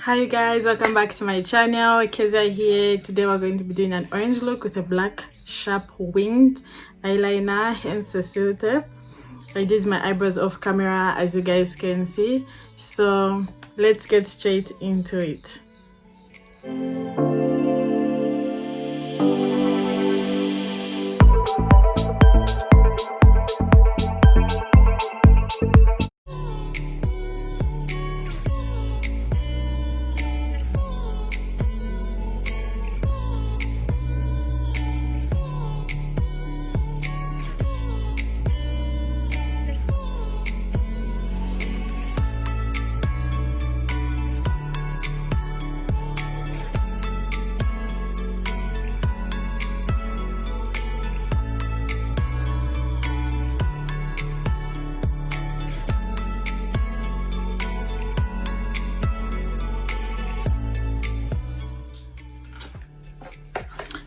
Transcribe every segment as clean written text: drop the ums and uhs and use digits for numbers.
Hi you guys, welcome back to my channel. Keziah here. Today we're going to be doing an orange look with a black sharp winged eyeliner, hence the filter. I did my eyebrows off camera, as you guys can see, so let's get straight into it.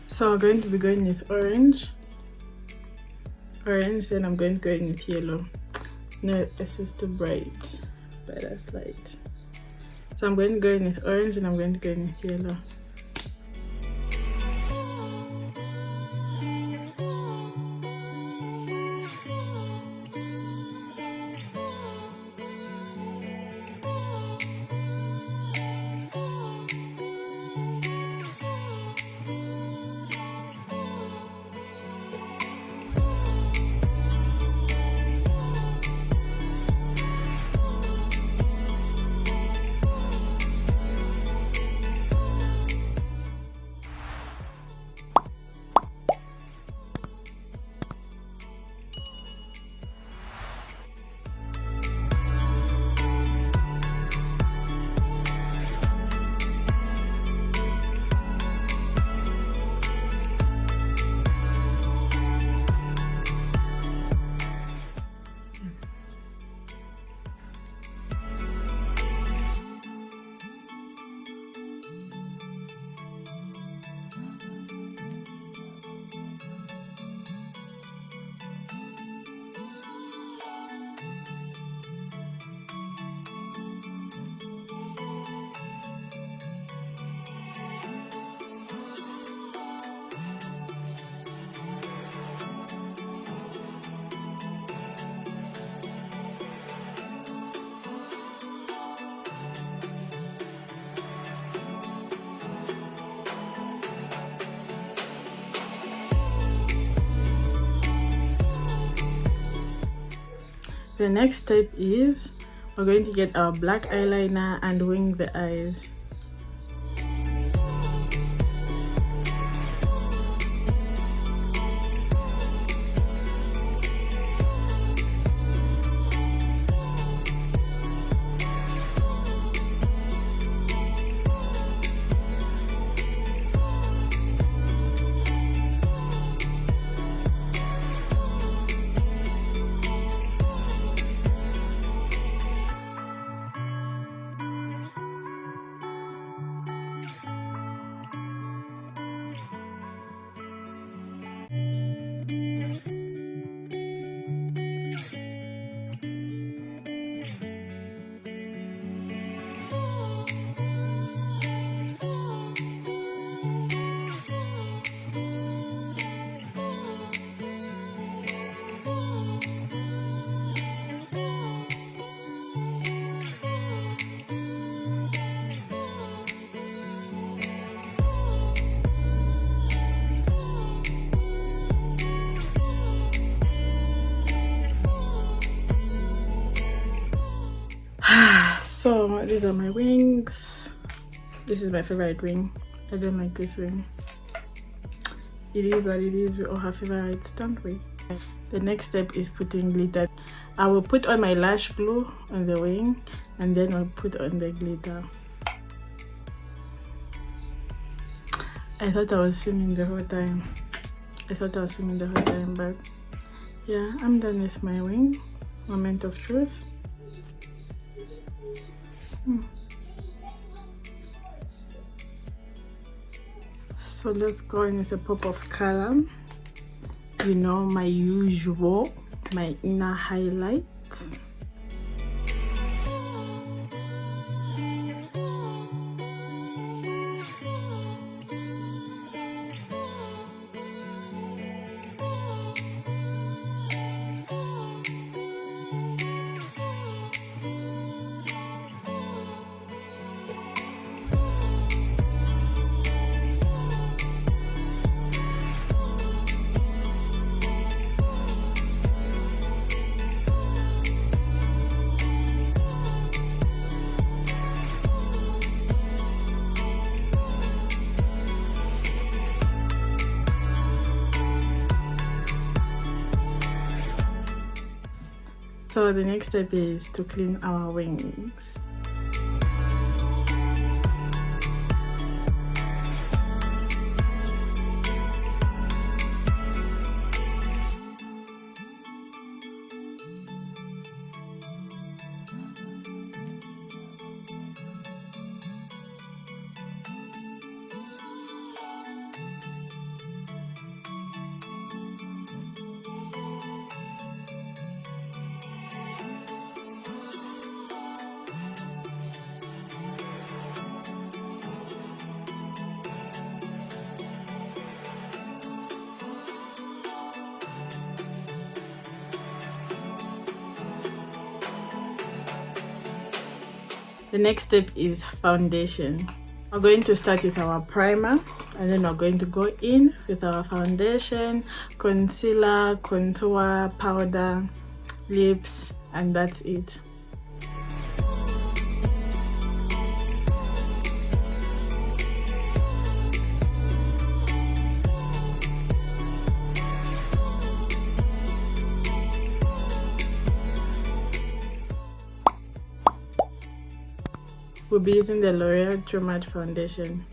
So I'm going to be going with orange, then I'm going to go in with yellow. No, this is too bright, but that's light. So I'm going to go in with orange and I'm going to go in with yellow. The next step is we're going to get our black eyeliner and wing the eyes. So these are my wings. This is my favorite wing. I don't like this wing. It is what it is. We all have favorites, don't we? The next step is putting glitter. I will put on my lash glue on the wing and then I'll put on the glitter. I thought I was filming the whole time. But yeah, I'm done with my wing. Moment of truth. So let's go in with a pop of color. You know, my usual, my inner highlights. So the next step is to clean our wings. The next step is foundation. We're going to start with our primer, and then we're going to go in with our foundation, concealer, contour, powder, lips, and that's it. We'll be using the L'Oreal True Matte Foundation.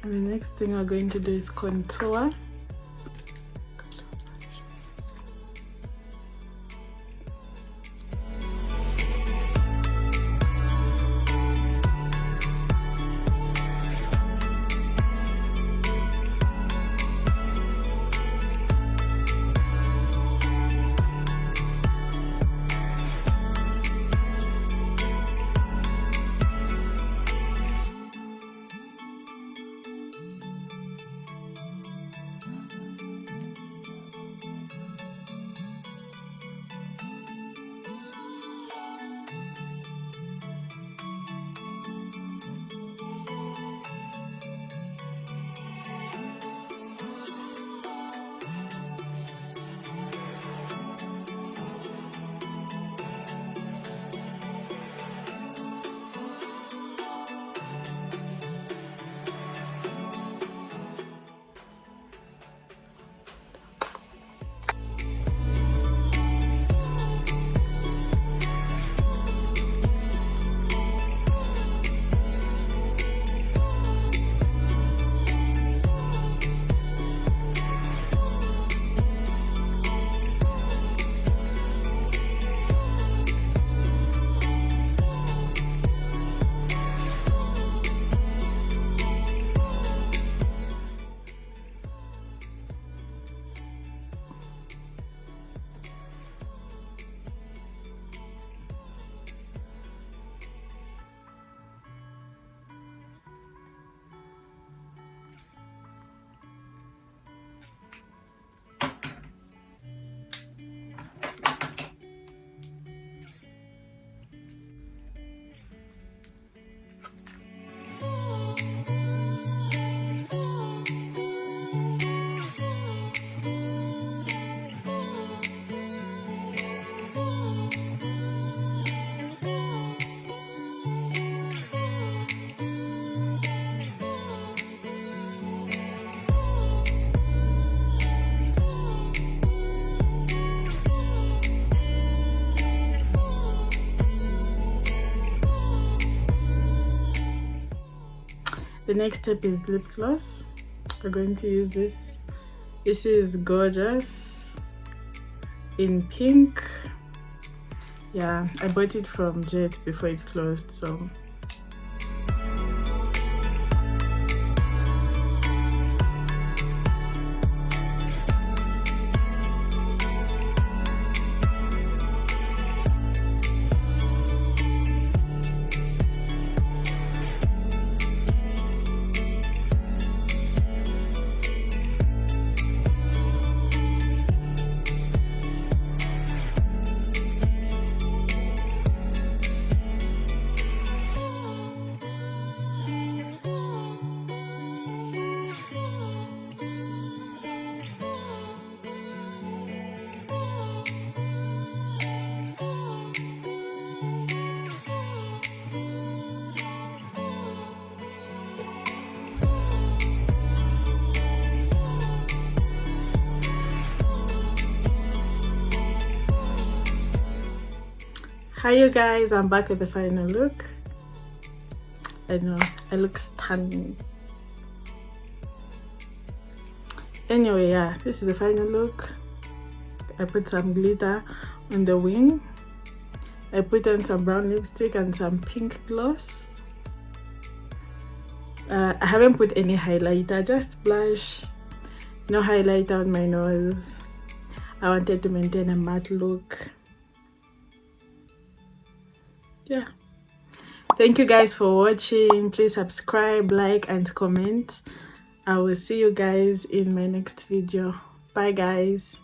And the next thing we're going to do is contour. The next step is lip gloss. We're going to use this. This is gorgeous in pink. Yeah, I bought it from Jet before it closed, so hi you guys, I'm back with the final look. I know I look stunning. Anyway, yeah, this is the final look. I put some glitter on the wing. I put on some brown lipstick and some pink gloss. I haven't put any highlighter, just blush, no highlighter on my nose. I wanted to maintain a matte look. Yeah, thank you guys for watching. Please subscribe, like and comment. I will see you guys in my next video. Bye guys.